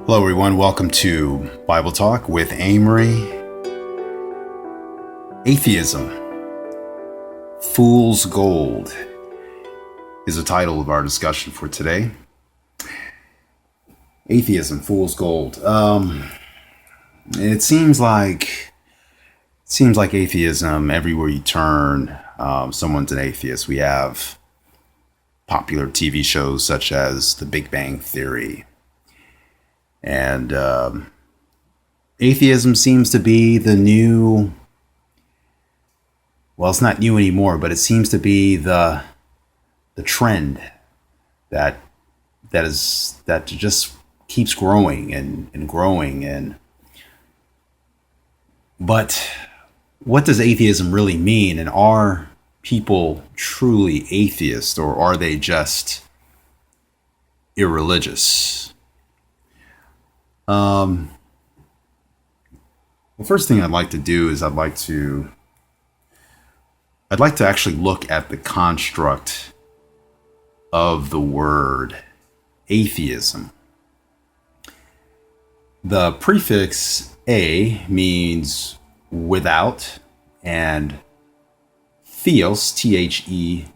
Hello, everyone. Welcome to Bible Talk with Amery. Atheism, Fool's Gold is the title of our discussion for today. Atheism, Fool's Gold. It seems like atheism, everywhere you turn, someone's an atheist. We have popular TV shows such as The Big Bang Theory. And atheism seems to be the new, well, it's not new anymore, but it seems to be the trend that just keeps growing and growing. But what does atheism really mean? And are people truly atheist, or are they just irreligious? The first thing I'd like to do is I'd like to actually look at the construct of the word atheism. The prefix a means without, and theos, Theos,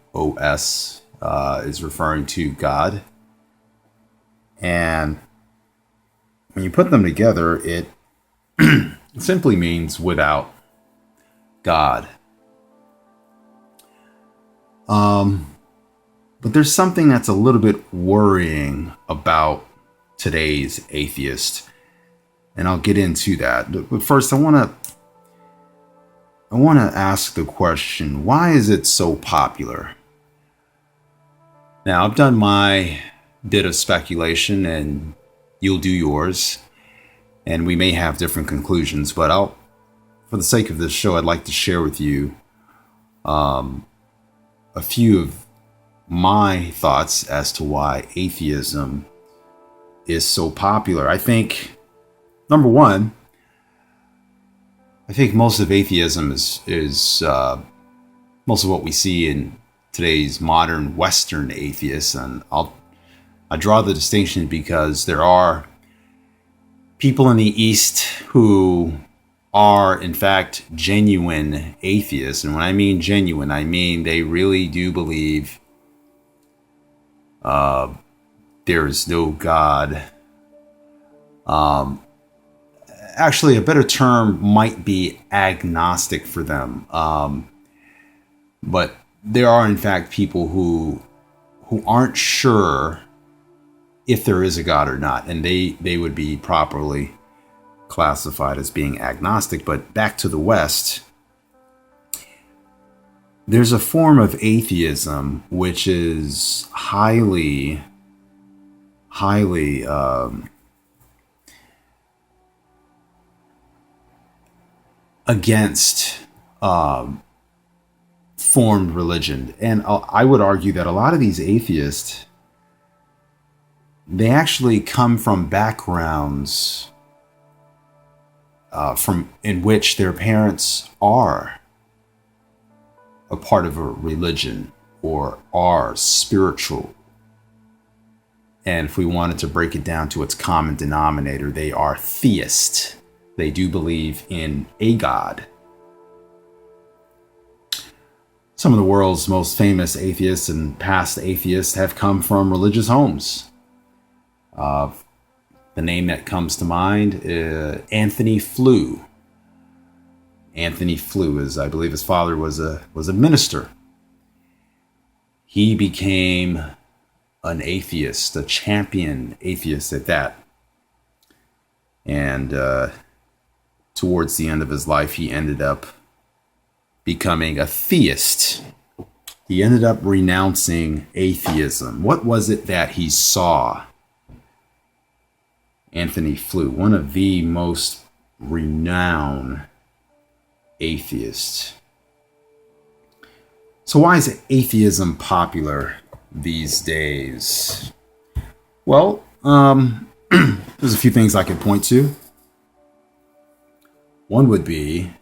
is referring to God. And when you put them together, it simply means without God. But there's something that's a little bit worrying about today's atheist, and I'll get into that. But first, I want to ask the question: why is it so popular? Now, I've done my bit of speculation, and you'll do yours, and we may have different conclusions, but for the sake of this show, I'd like to share with you a few of my thoughts as to why atheism is so popular. I think, number one, I think most of atheism is most of what we see in today's modern Western atheists, and I draw the distinction because there are people in the East who are, in fact, genuine atheists. And when I mean genuine, I mean they really do believe there is no God. Actually, a better term might be agnostic for them. But there are, in fact, people who aren't sure if there is a God or not, and they would be properly classified as being agnostic. But back to the West, there's a form of atheism which is highly against formed religion. And I would argue that a lot of these atheists, they actually come from backgrounds in which their parents are a part of a religion or are spiritual. And if we wanted to break it down to its common denominator, they are theist. They do believe in a God. Some of the world's most famous atheists and past atheists have come from religious homes. The name that comes to mind is Anthony Flew. Anthony Flew, is, I believe his father was a minister. He became an atheist, a champion atheist at that. And towards the end of his life, he ended up becoming a theist. He ended up renouncing atheism. What was it that he saw? Anthony Flew, one of the most renowned atheists. So why is atheism popular these days? Well, there's a few things I could point to. One would be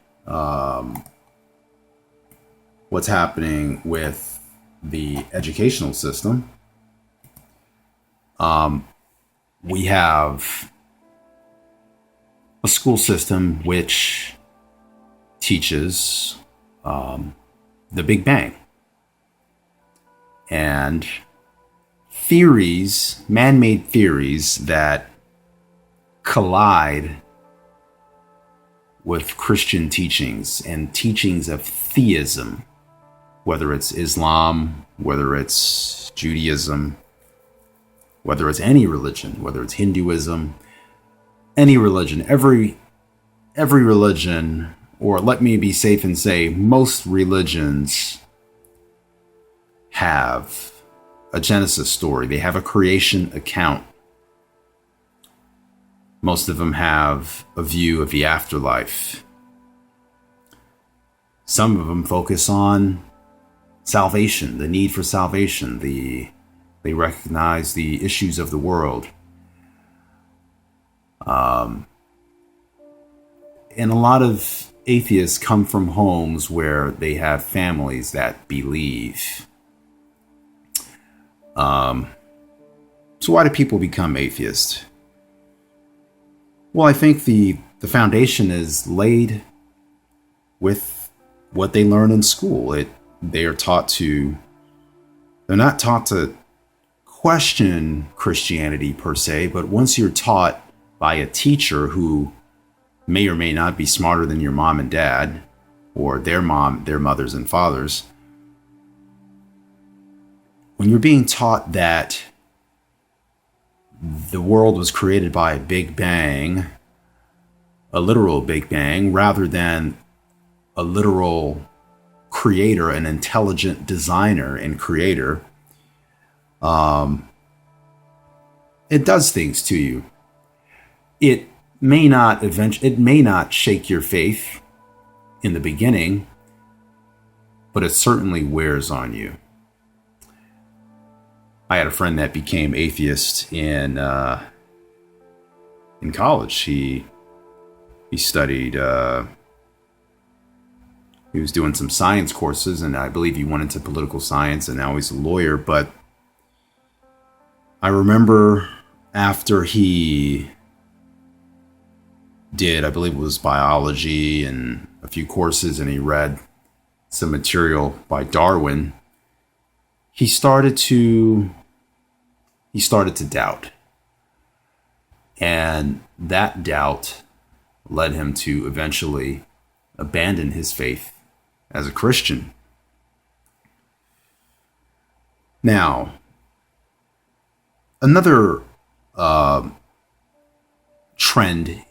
what's happening with the educational system. We have a school system which teaches the Big Bang and theories, man-made theories that collide with Christian teachings and teachings of theism, whether it's Islam, whether it's Judaism, whether it's any religion, whether it's Hinduism, any religion, every religion, or let me be safe and say most religions have a Genesis story. They have a creation account. Most of them have a view of the afterlife. Some of them focus on salvation, the need for salvation. They recognize the issues of the world. And a lot of atheists come from homes where they have families that believe. So why do people become atheists? Well, I think the foundation is laid with what they learn in school. They're not taught to question Christianity per se, but once you're taught by a teacher who may or may not be smarter than your mom and dad, or their mothers and fathers, when you're being taught that the world was created by a Big Bang, a literal Big Bang, rather than a literal creator, an intelligent designer and creator, it does things to you. It may not shake your faith in the beginning, but it certainly wears on you. I had a friend that became atheist in college. He studied. He was doing some science courses, and I believe he went into political science, and now he's a lawyer. But I remember after he did, I believe it was biology and a few courses, and he read some material by Darwin, he started to doubt. And that doubt led him to eventually abandon his faith as a Christian. Now, another trend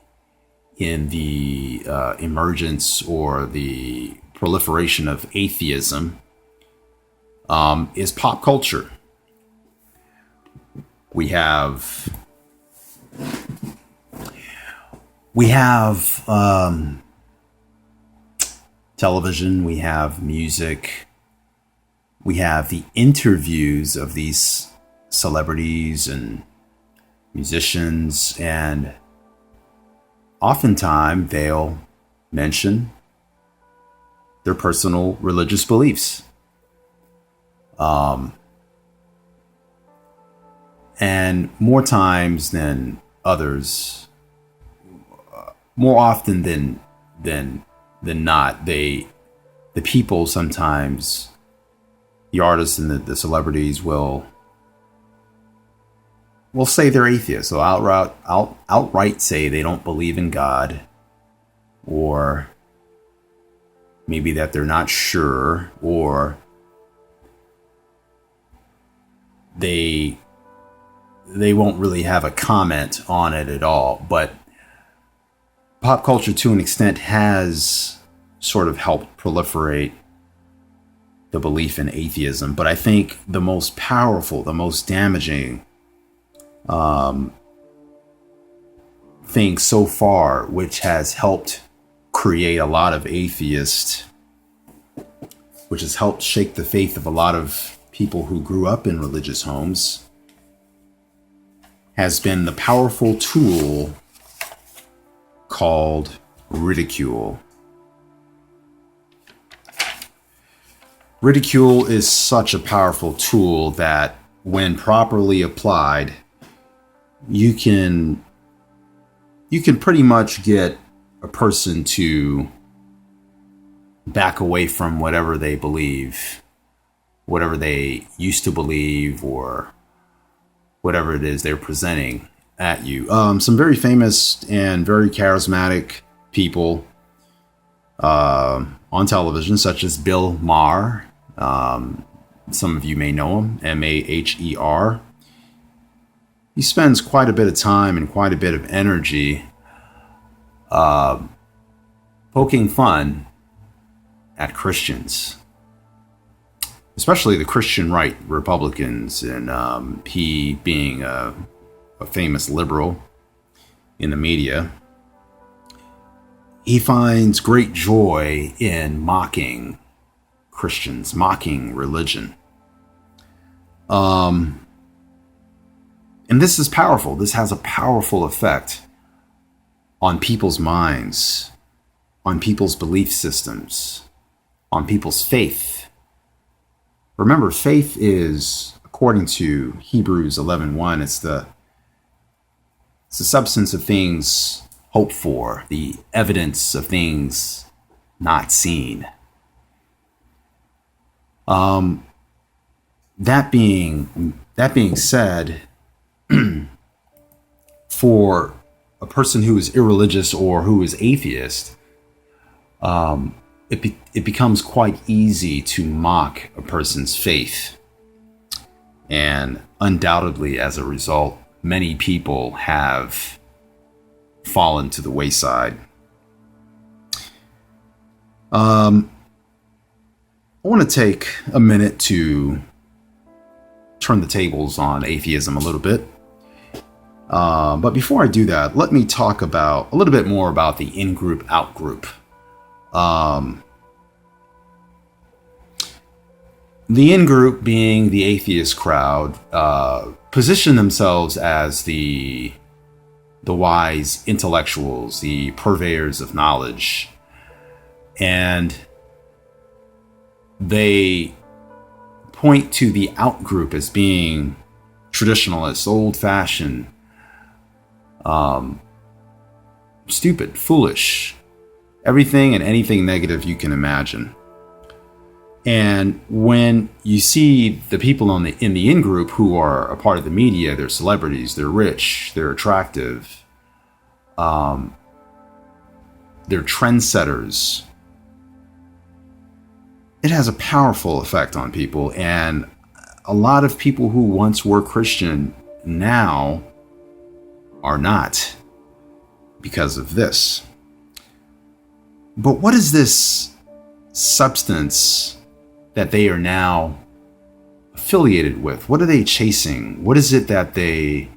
in the emergence or the proliferation of atheism is pop culture. We have television, we have music, we have the interviews of these celebrities and musicians, and oftentimes they'll mention their personal religious beliefs. And more times than others, more often than not, the people sometimes, the artists and the celebrities will say they're atheists. So outright say they don't believe in God, or maybe that they're not sure, or they won't really have a comment on it at all. But pop culture, to an extent, has sort of helped proliferate the belief in atheism. But I think the most powerful, the most damaging thing so far, which has helped create a lot of atheists, which has helped shake the faith of a lot of people who grew up in religious homes, has been the powerful tool called ridicule. Ridicule is such a powerful tool that, when properly applied, you can you can pretty much get a person to back away from whatever they believe, whatever they used to believe, or whatever it is they're presenting at you. Some very famous and very charismatic people on television, such as Bill Maher. Some of you may know him, Maher. He spends quite a bit of time and quite a bit of energy poking fun at Christians, especially the Christian right, Republicans, and he being a famous liberal in the media. He finds great joy in mocking Christians, mocking religion. And this is powerful. This has a powerful effect on people's minds, on people's belief systems, on people's faith. Remember, faith is, according to Hebrews 11:1, it's the substance of things hoped for, the evidence of things not seen. That being said, for a person who is irreligious or who is atheist, it becomes quite easy to mock a person's faith. And undoubtedly, as a result, many people have fallen to the wayside. I want to take a minute to turn the tables on atheism a little bit. But before I do that, let me talk about a little bit more about the in-group, out-group. The in-group, being the atheist crowd, position themselves as the wise intellectuals, the purveyors of knowledge. And they point to the out-group as being traditionalist, old-fashioned, stupid, foolish, everything and anything negative you can imagine. And when you see the people in the in-group who are a part of the media, they're celebrities, they're rich, they're attractive, they're trendsetters, it has a powerful effect on people. And a lot of people who once were Christian now are not, because of this. But what is this substance that they are now affiliated with? What are they chasing? What is it that they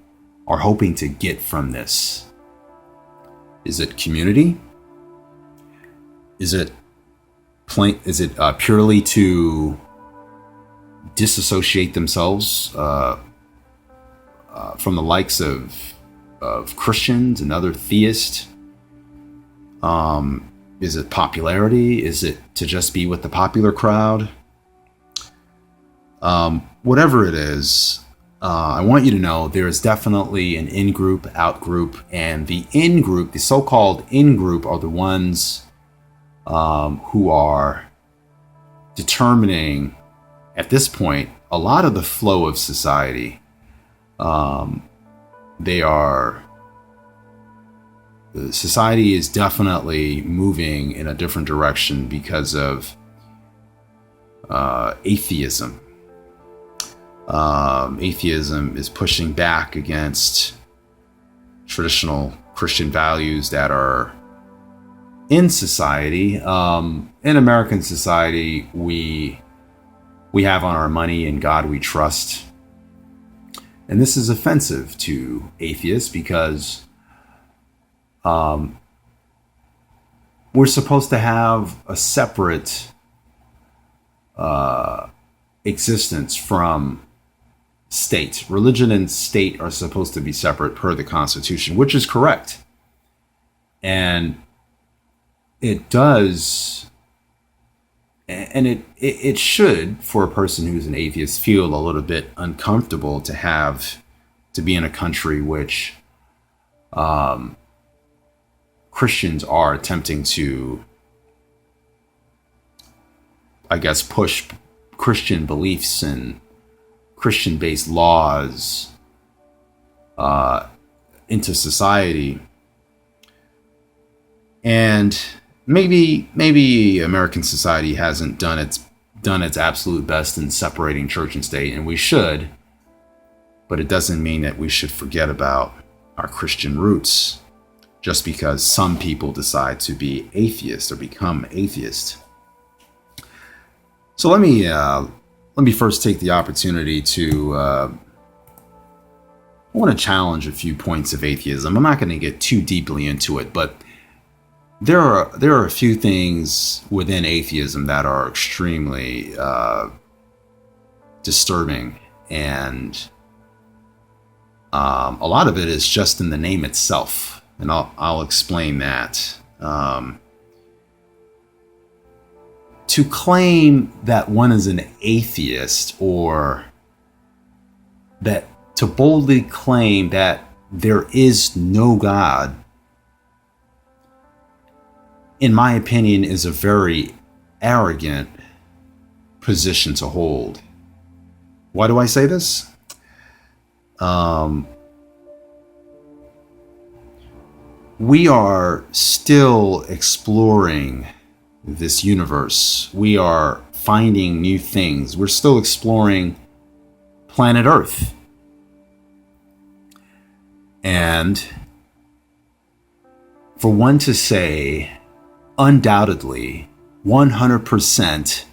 are hoping to get from this? Is it community? Is it purely to disassociate themselves from the likes of Christians and other theists? Is it popularity? Is it to just be with the popular crowd? Whatever it is, I want you to know there is definitely an in-group, out-group, and the in-group, the so-called in-group, are the ones who are determining, at this point, a lot of the flow of society. Society is definitely moving in a different direction because of atheism. Atheism is pushing back against traditional Christian values that are in society. In American society, we have on our money, in God we trust. And this is offensive to atheists because we're supposed to have a separate existence from state. Religion and state are supposed to be separate per the Constitution, which is correct. And it does, and it should, for a person who's an atheist, feel a little bit uncomfortable to be in a country which Christians are attempting to, I guess, push Christian beliefs and Christian-based laws into society. And maybe American society hasn't done its absolute best in separating church and state, and we should, but it doesn't mean that we should forget about our Christian roots just because some people decide to be atheist or become atheist. So let me first take the opportunity to I want to challenge a few points of atheism. I'm not going to get too deeply into it, but there are a few things within atheism that are extremely disturbing, and a lot of it is just in the name itself, and I'll explain that. To claim that one is an atheist, or that to boldly claim that there is no God, in my opinion, is a very arrogant position to hold. Why do I say this? We are still exploring this universe. We are finding new things. We're still exploring planet Earth. And for one to say, undoubtedly, 100%,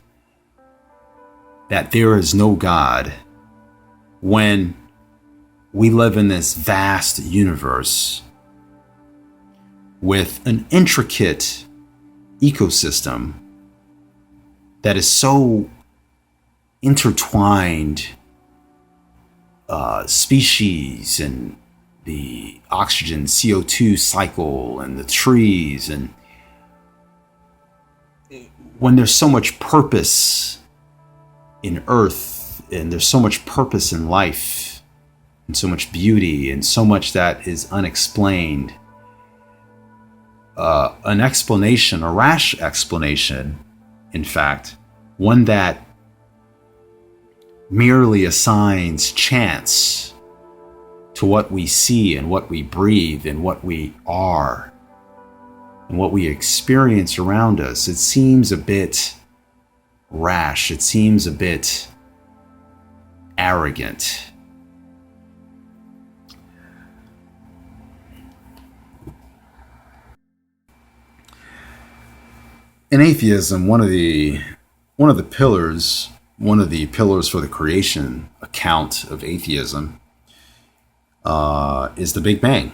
that there is no God, when we live in this vast universe with an intricate ecosystem that is so intertwined, species and the oxygen CO2 cycle and the trees, and when there's so much purpose in Earth, and there's so much purpose in life, and so much beauty, and so much that is unexplained, an explanation, a rash explanation, in fact, one that merely assigns chance to what we see and what we breathe and what we are and what we experience around us, it seems a bit rash. It seems a bit arrogant. In atheism, one of the pillars for the creation account of atheism is the Big Bang.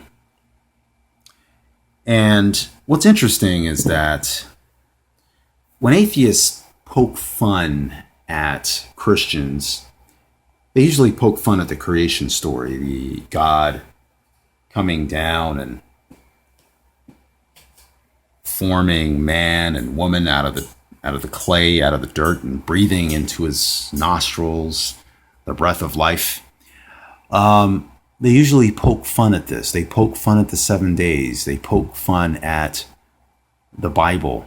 And what's interesting is that when atheists poke fun at Christians, they usually poke fun at the creation story, the God coming down and forming man and woman out of the clay, out of the dirt, and breathing into his nostrils the breath of life. They usually poke fun at this. They poke fun at the 7 days. They poke fun at the Bible.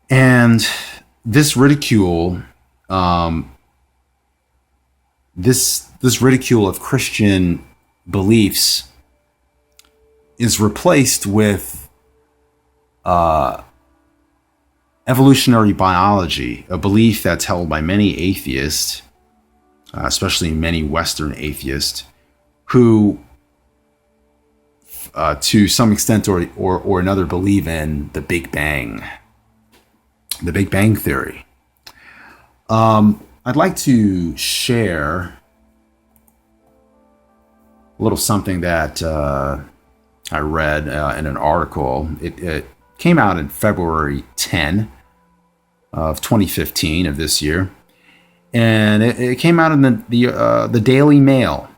And this ridicule, this ridicule of Christian beliefs is replaced with evolutionary biology, a belief that's held by many atheists, especially many Western atheists, who to some extent or another believe in the Big Bang Theory. I'd like to share a little something that I read in an article. It came out in February 10 of 2015 of this year. And it came out in the Daily Mail.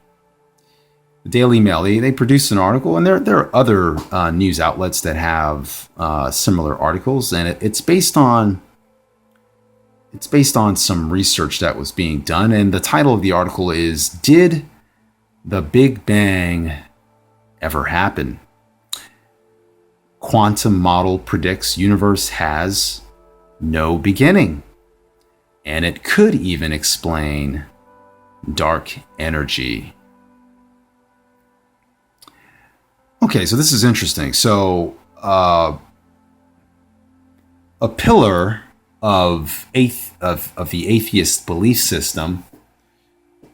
The Daily Mail. They produced an article, and there are other news outlets that have similar articles, and it's based on some research that was being done. And the title of the article is "Did the Big Bang Ever Happen?" quantum model predicts universe has no beginning. And it could even explain dark energy. Okay, so this is interesting. So a pillar of the atheist belief system,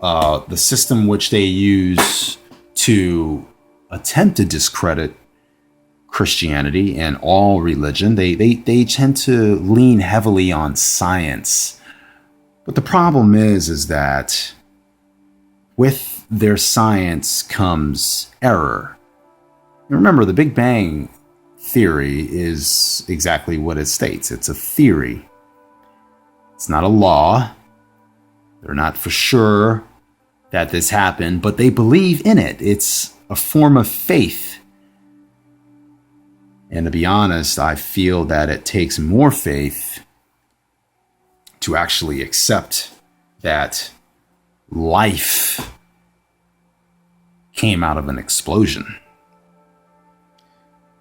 the system which they use to attempt to discredit Christianity and all religion, they tend to lean heavily on science. But the problem is that with their science comes error. Remember, the Big Bang theory is exactly what it states. It's a theory. It's not a law. They're not for sure that this happened, but they believe in it. It's a form of faith. And to be honest, I feel that it takes more faith to actually accept that life came out of an explosion.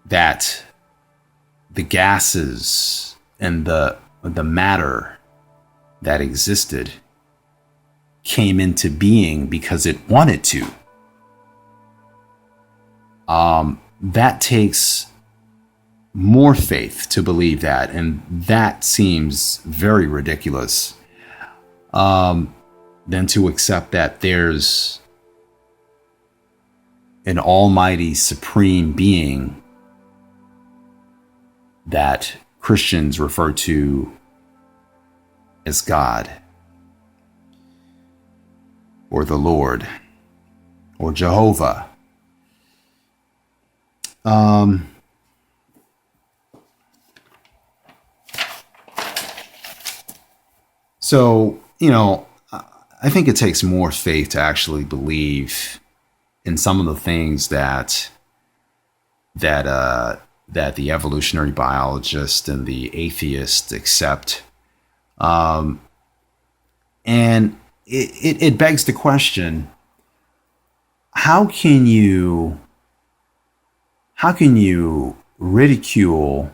That the gases and the matter that existed came into being because it wanted to. That takes more faith to believe that, and that seems very ridiculous, than to accept that there's an almighty supreme being that Christians refer to as God, or the Lord, or Jehovah. So, I think it takes more faith to actually believe in some of the things that the evolutionary biologist and the atheist accept. And it begs the question, how can you ridicule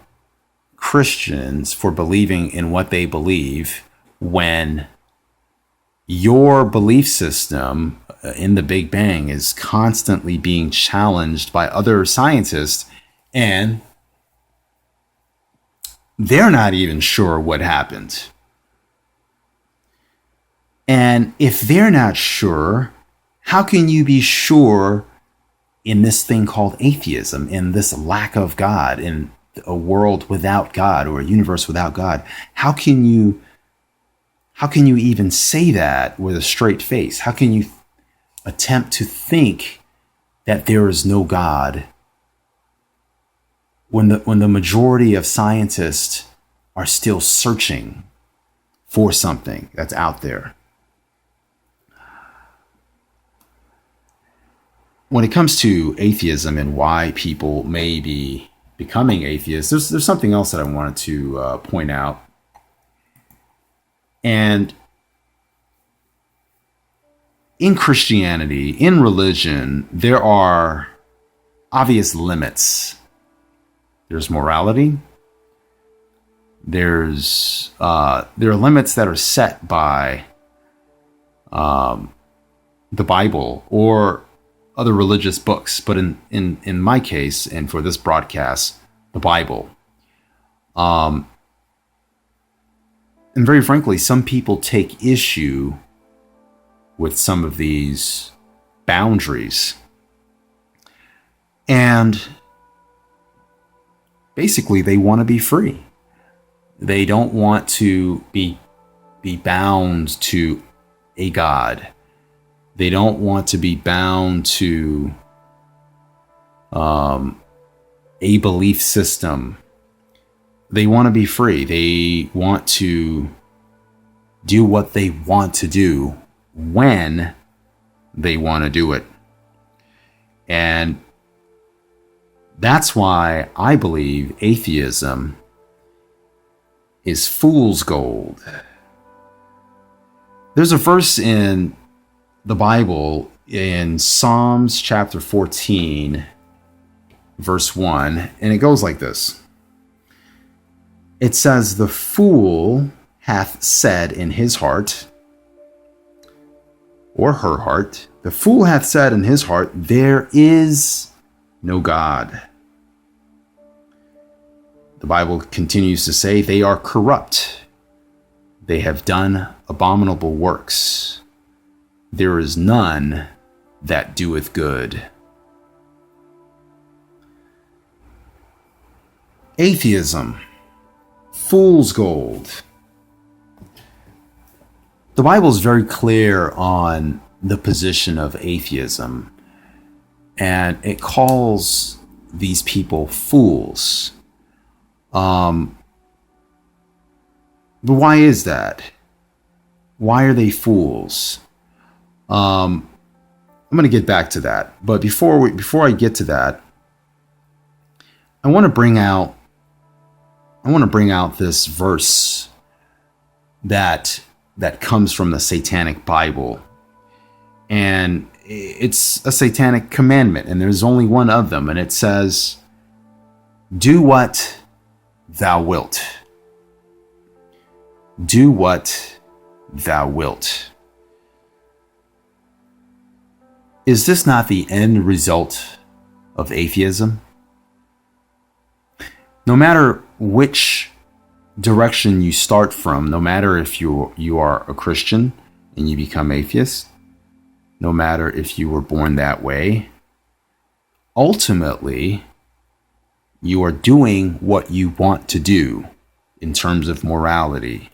Christians for believing in what they believe when your belief system in the Big Bang is constantly being challenged by other scientists, and they're not even sure what happened? And if they're not sure, how can you be sure in this thing called atheism, in this lack of God, in a world without God or a universe without God? How can you even say that with a straight face? How can you attempt to think that there is no God when the majority of scientists are still searching for something that's out there? When it comes to atheism and why people may be becoming atheists, there's something else that I wanted to point out. And in Christianity, in religion, there are obvious limits. There's morality. There are limits that are set by the Bible or other religious books, but in my case, and for this broadcast, the Bible. And very frankly, some people take issue with some of these boundaries. And basically, they want to be free. They don't want to be bound to a God. They don't want to be bound to a belief system. They want to be free. They want to do what they want to do when they want to do it. And that's why I believe atheism is fool's gold. There's a verse in the Bible in Psalms chapter 14, verse 1, and it goes like this. It says, "The fool hath said in his heart," or her heart, "the fool hath said in his heart, there is no God." The Bible continues to say, "They are corrupt. They have done abominable works. There is none that doeth good." Atheism, fool's gold. The Bible is very clear on the position of atheism, and it calls these people fools. But why is that? Why are they fools? I'm going to get back to that. But before I get to that, I want to bring out this verse that comes from the Satanic Bible. And it's a satanic commandment, and there's only one of them, and it says, "Do what thou wilt. Do what thou wilt." Is this not the end result of atheism? No matter which direction you start from, no matter if you are a Christian and you become atheist, no matter if you were born that way, ultimately, you are doing what you want to do in terms of morality,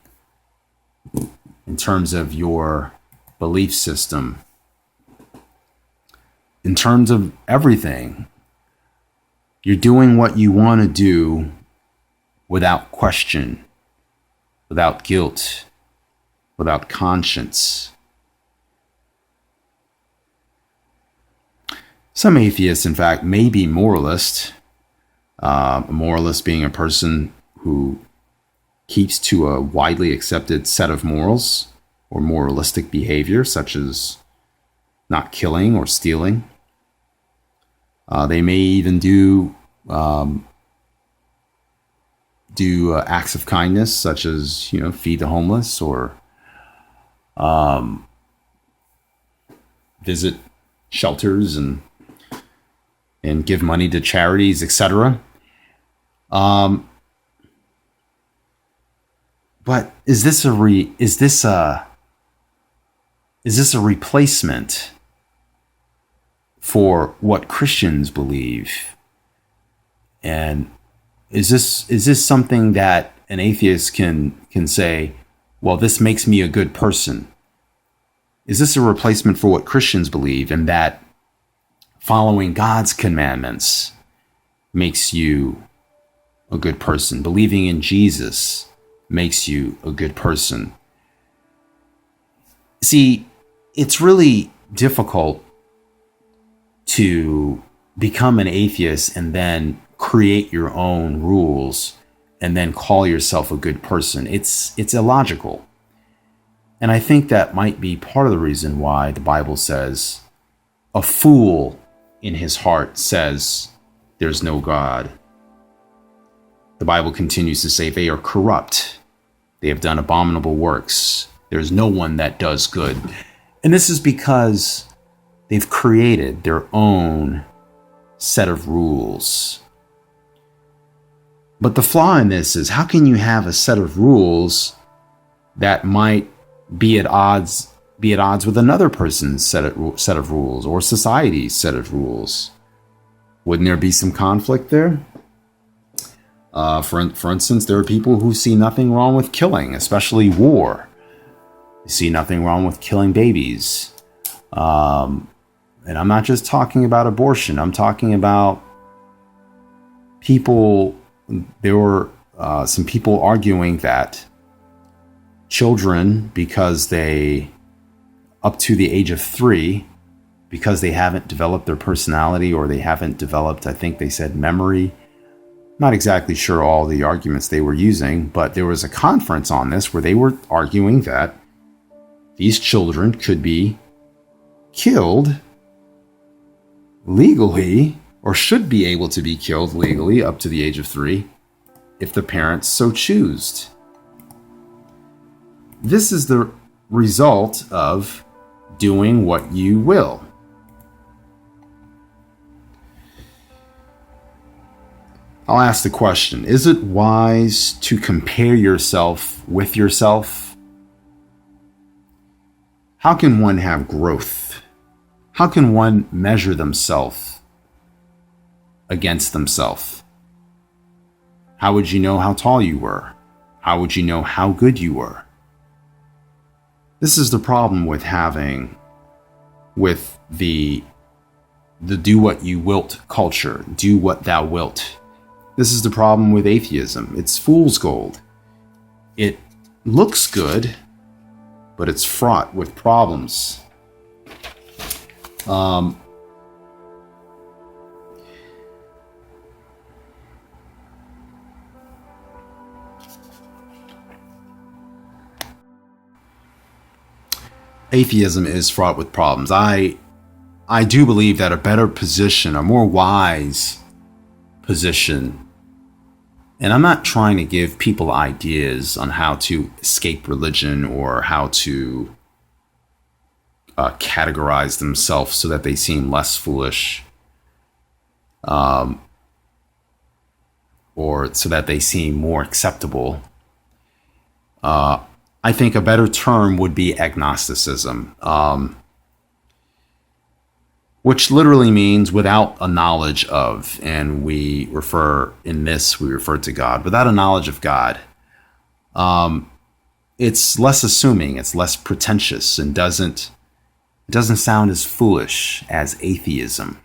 in terms of your belief system, in terms of everything. You're doing what you want to do without question, without guilt, without conscience. Some atheists, in fact, may be moralist. A moralist being a person who keeps to a widely accepted set of morals or moralistic behavior, such as not killing or stealing. They may even do acts of kindness, such as feed the homeless or visit shelters and give money to charities, etc. But is this a replacement for what Christians believe? And is this something that an atheist can say, well, this makes me a good person? Is this a replacement for what Christians believe, and that following God's commandments makes you a good person? Believing in Jesus makes you a good person. See, it's really difficult to become an atheist and then create your own rules and then call yourself a good person. It's illogical. And I think that might be part of the reason why the Bible says a fool in his heart says there's no God. The Bible continues to say they are corrupt. They have done abominable works. There's no one that does good. And this is because they've created their own set of rules. But the flaw in this is, how can you have a set of rules that might be at odds with another person's set of rules, or society's set of rules? Wouldn't there be some conflict there? For instance, there are people who see nothing wrong with killing, especially war. They see nothing wrong with killing babies. And I'm not just talking about abortion. I'm talking about people. There were some people arguing that children, because they, up to the age of 3, because they haven't developed their personality, or they haven't developed, I think they said, memory. Not exactly sure all the arguments they were using, but there was a conference on this where they were arguing that these children could be killed legally or should be able to be killed legally up to the age of 3 if the parents so choose. This is the result of doing what you will. I'll ask the question, is it wise to compare yourself with yourself? How can one have growth? How can one measure themselves against themselves? How would you know how tall you were? How would you know how good you were? This is the problem with the do what you wilt culture, do what thou wilt. This is the problem with atheism. It's fool's gold. It looks good, but it's fraught with problems. Atheism is fraught with problems. I do believe that a better position, a more wise position, and I'm not trying to give people ideas on how to escape religion or how to categorize themselves so that they seem less foolish, or so that they seem more acceptable. I think a better term would be agnosticism, which literally means without a knowledge of, and we refer to God. Without a knowledge of God, it's less assuming, it's less pretentious, and doesn't sound as foolish as atheism.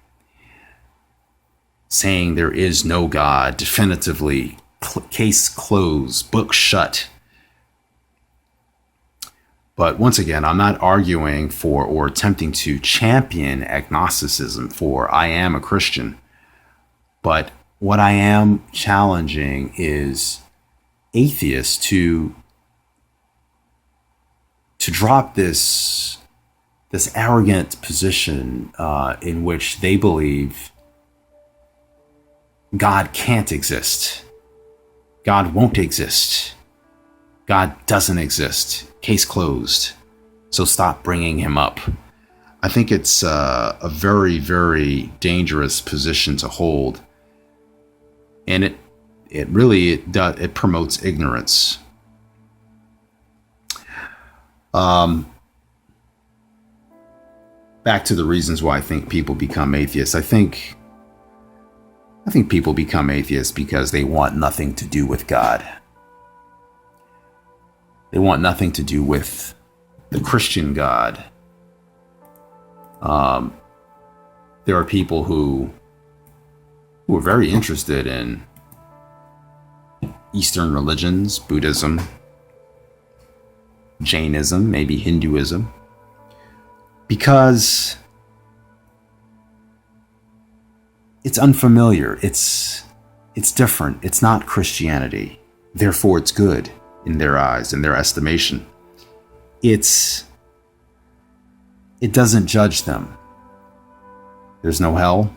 Saying there is no God, definitively, case closed, book shut. But once again, I'm not arguing for or attempting to champion agnosticism, for I am a Christian. But what I am challenging is atheists to drop this arrogant position in which they believe God can't exist. God won't exist. God doesn't exist. Case closed. So stop bringing him up. I think it's a very, very dangerous position to hold. And it promotes ignorance. Back to the reasons why I think people become atheists. I think people become atheists because they want nothing to do with God. They want nothing to do with the Christian God. There are people who are very interested in Eastern religions, Buddhism, Jainism, maybe Hinduism, because it's unfamiliar. It's different. It's not Christianity. Therefore, it's good in their eyes, in their estimation. It doesn't judge them. There's no hell.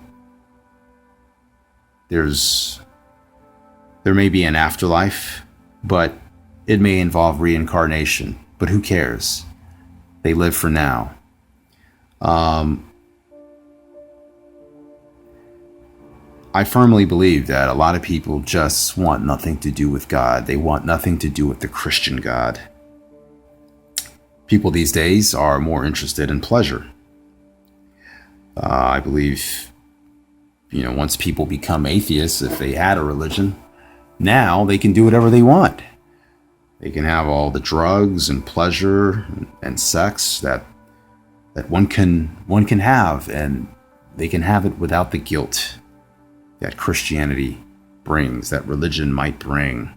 There may be an afterlife, but it may involve reincarnation. But who cares? They live for now. I firmly believe that a lot of people just want nothing to do with God. They want nothing to do with the Christian God. People these days are more interested in pleasure. I believe, once people become atheists, if they had a religion, now they can do whatever they want. They can have all the drugs and pleasure and sex that one can have, and they can have it without the guilt that Christianity brings, that religion might bring.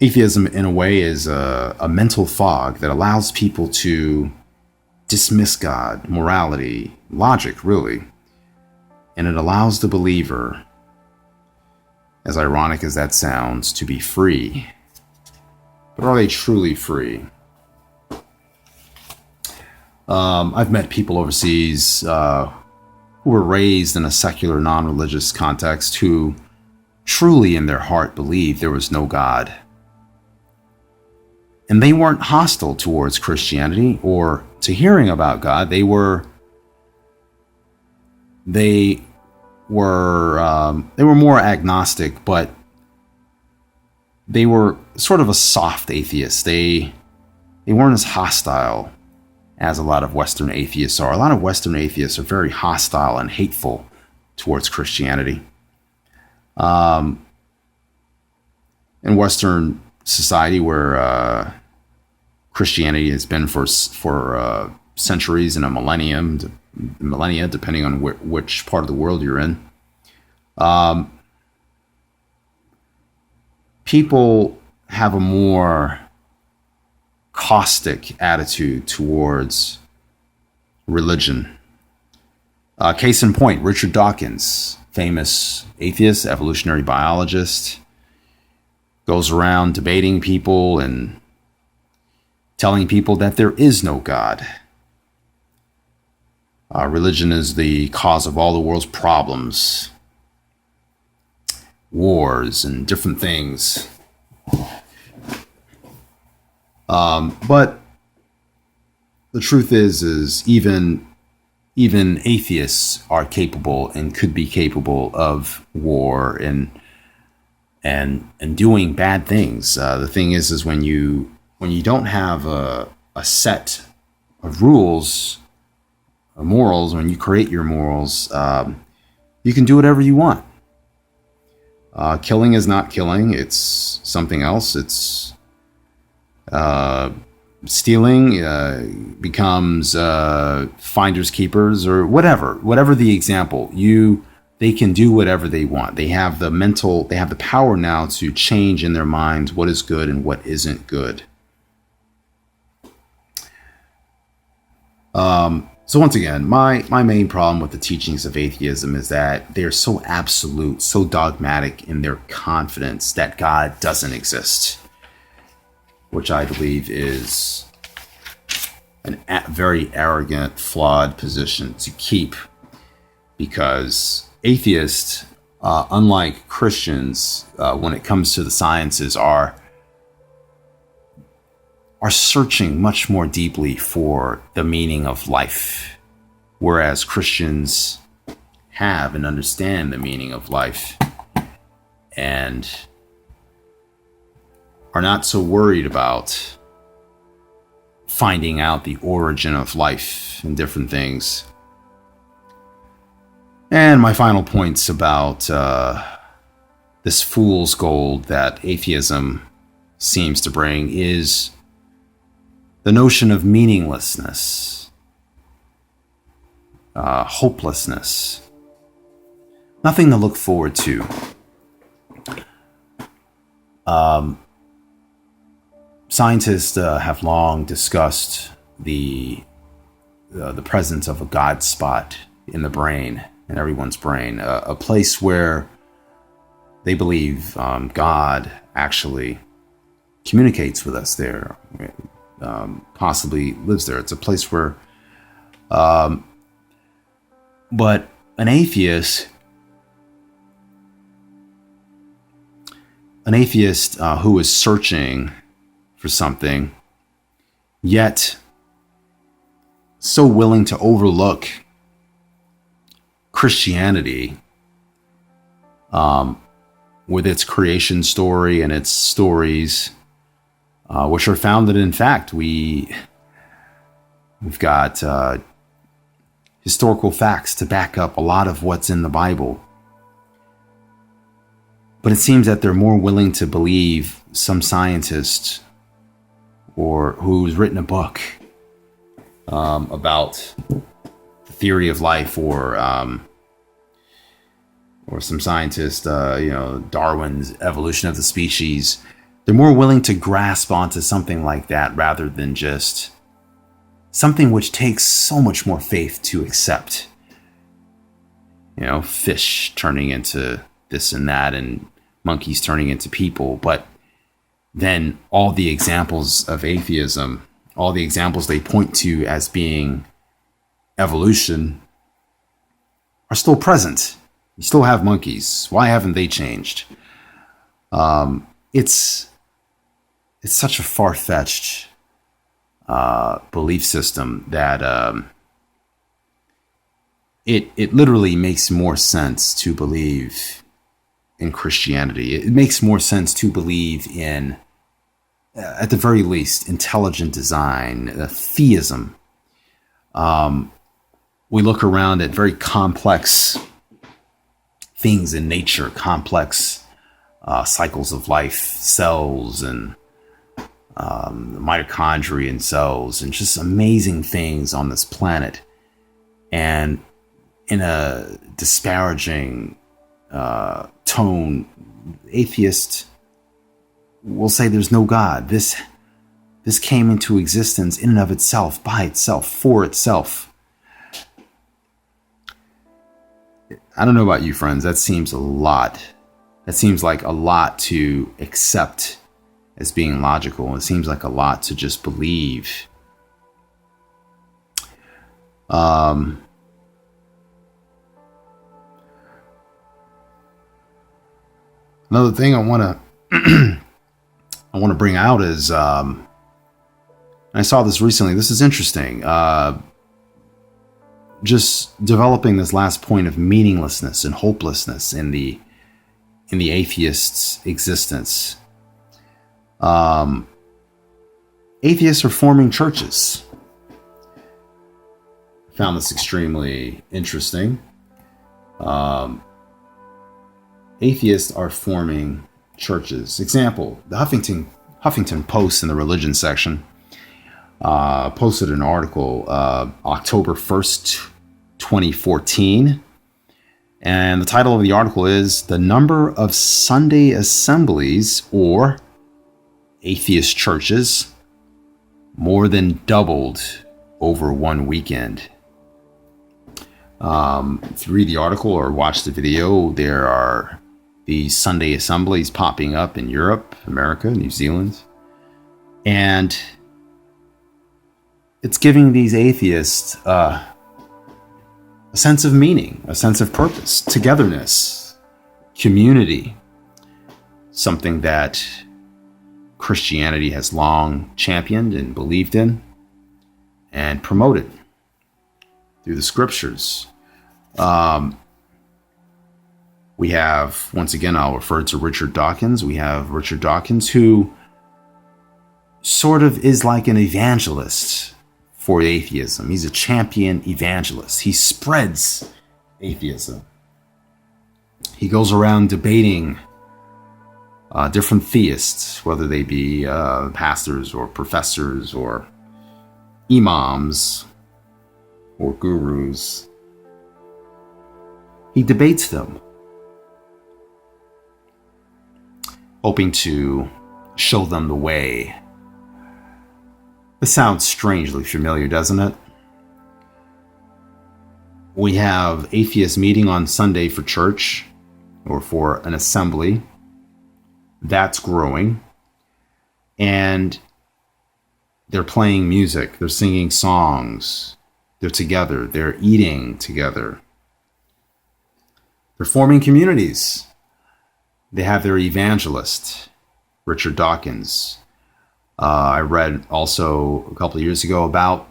Atheism, in a way, is a mental fog that allows people to dismiss God, morality, logic, really. And it allows the believer, as ironic as that sounds, to be free. But are they truly free? I've met people overseas who were raised in a secular, non-religious context, who truly in their heart believed there was no God. And they weren't hostile towards Christianity or to hearing about God. They were more agnostic, but they were sort of a soft atheist. They weren't as hostile as a lot of Western atheists are. A lot of Western atheists are very hostile and hateful towards Christianity. In Western society, where Christianity has been for centuries and a millennia, depending on which part of the world you're in, people have a more caustic attitude towards religion. Case in point, Richard Dawkins, famous atheist, evolutionary biologist, goes around debating people and telling people that there is no God. Religion is the cause of all the world's problems, wars, and different things. But the truth is even atheists are capable and could be capable of war and doing bad things. The thing is when you don't have a set of rules, morals, when you create your morals, you can do whatever you want. Killing is not killing. It's something else. It's stealing becomes finders keepers or whatever the example. They can do whatever they want. They have the power now to change in their minds what is good and what isn't good. So once again, my main problem with the teachings of atheism is that they're so absolute, so dogmatic in their confidence that God doesn't exist, which I believe is a very arrogant, flawed position to keep, because atheists, unlike Christians, when it comes to the sciences, are searching much more deeply for the meaning of life, whereas Christians have and understand the meaning of life and are not so worried about finding out the origin of life and different things. And my final points about this fool's gold that atheism seems to bring is the notion of meaninglessness, hopelessness, nothing to look forward to. Scientists have long discussed the presence of a God spot in the brain, in everyone's brain, a place where they believe God actually communicates with us there. Possibly lives there. It's a place where, but an atheist who is searching for something, yet so willing to overlook Christianity, with its creation story and its stories, which are founded in fact. We've got historical facts to back up a lot of what's in the Bible. But it seems that they're more willing to believe some scientist or who's written a book about the theory of life, or some scientist, Darwin's evolution of the species. They're more willing to grasp onto something like that rather than just something which takes so much more faith to accept. Fish turning into this and that, and monkeys turning into people. But then all the examples of atheism, all the examples they point to as being evolution, are still present. You still have monkeys. Why haven't they changed? It's such a far-fetched belief system that it literally makes more sense to believe in Christianity. It makes more sense to believe in, at the very least, intelligent design, theism. We look around at very complex things in nature, complex cycles of life, cells and mitochondria and cells, and just amazing things on this planet. And in a disparaging tone, atheists will say there's no God. This came into existence in and of itself, by itself, for itself. I don't know about you, friends. That seems a lot. That seems like a lot to accept as being logical. It seems like a lot to just believe. Another thing I want to bring out is, I saw this recently. This is interesting. Just developing this last point of meaninglessness and hopelessness in the atheist's existence. Atheists are forming churches. I found this extremely interesting. Atheists are forming churches. Example, the Huffington Post in the religion section posted an article October 1st, 2014. And the title of the article is "The Number of Sunday Assemblies or Atheist Churches More Than Doubled Over One Weekend." If you read the article or watch the video, there are these Sunday assemblies popping up in Europe, America, New Zealand. And it's giving these atheists a sense of meaning, a sense of purpose, togetherness, community, something that Christianity has long championed and believed in and promoted through the scriptures. We have, once again, I'll refer to Richard Dawkins. We have Richard Dawkins, who sort of is like an evangelist for atheism. He's a champion evangelist. He spreads atheism. He goes around debating different theists, whether they be pastors or professors or imams or gurus. He debates them, hoping to show them the way. This sounds strangely familiar, doesn't it? We have atheists meeting on Sunday for church or for an assembly. That's growing. And they're playing music. They're singing songs. They're together. They're eating together. They're forming communities. They have their evangelist, Richard Dawkins. I read also a couple of years ago about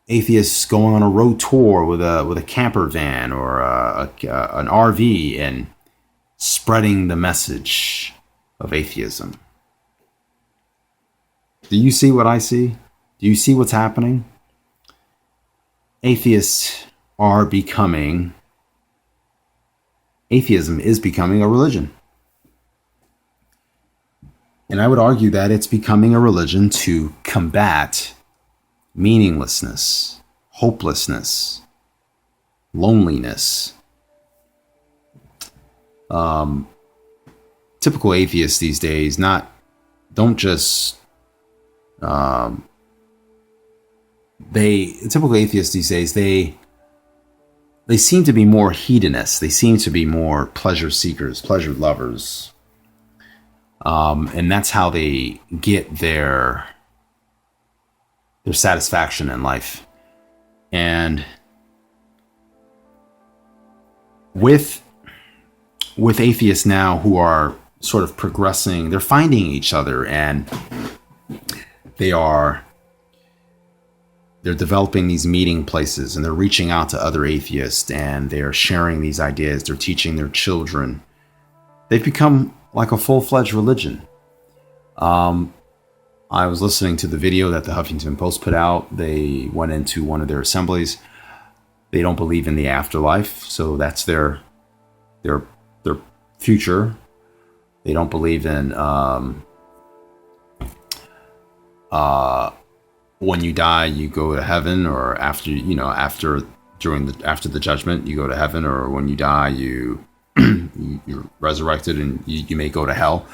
atheists going on a road tour with a camper van or an RV and spreading the message of atheism. Do you see what I see? Do you see what's happening? Atheism is becoming a religion. And I would argue that it's becoming a religion to combat meaninglessness, hopelessness, loneliness. Typical atheists these days they seem to be more hedonists. They seem to be more pleasure seekers, pleasure lovers. And that's how they get their satisfaction in life. And with atheists now who are sort of progressing, they're finding each other, and they're developing these meeting places, and they're reaching out to other atheists, and they're sharing these ideas. They're teaching their children. They've become like a full-fledged religion. I was listening to the video that the Huffington Post put out. They went into one of their assemblies. They don't believe in the afterlife, so that's their future. They don't believe in when you die you go to heaven, or after the judgment you go to heaven, or when you die you're resurrected and you may go to hell.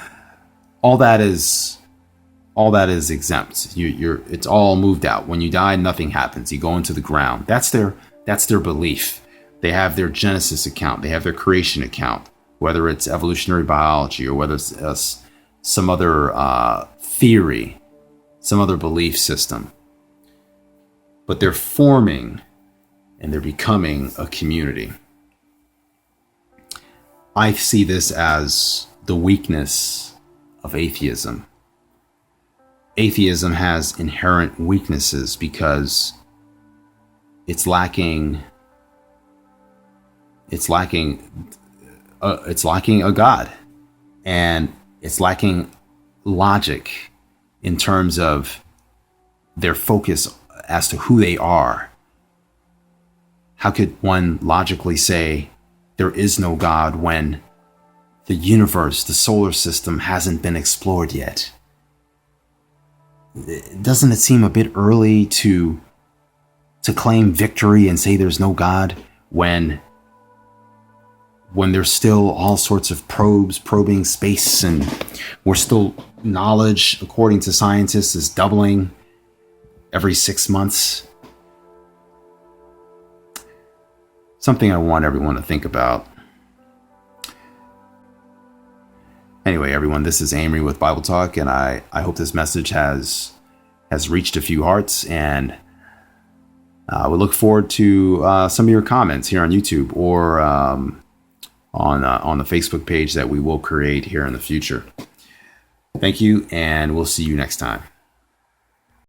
All that is exempt. It's all moved out. When you die, nothing happens. You go into the ground. That's their belief. They have their Genesis account. They have their creation account, whether it's evolutionary biology or whether it's some other theory, some other belief system. But they're forming and they're becoming a community. I see this as the weakness of atheism. Atheism has inherent weaknesses because it's lacking a God, and it's lacking logic in terms of their focus as to who they are. How could one logically say there is no God when the universe, the solar system, hasn't been explored yet? Doesn't it seem a bit early to claim victory and say there's no God when there's still all sorts of probes probing space, and we're still, knowledge, according to scientists, is doubling every 6 months? Something I want everyone to think about. Anyway, everyone, this is Amery with BibleTalk, and I hope this message has reached a few hearts, and we look forward to some of your comments here on YouTube or on the Facebook page that we will create here in the future. Thank you, and we'll see you next time.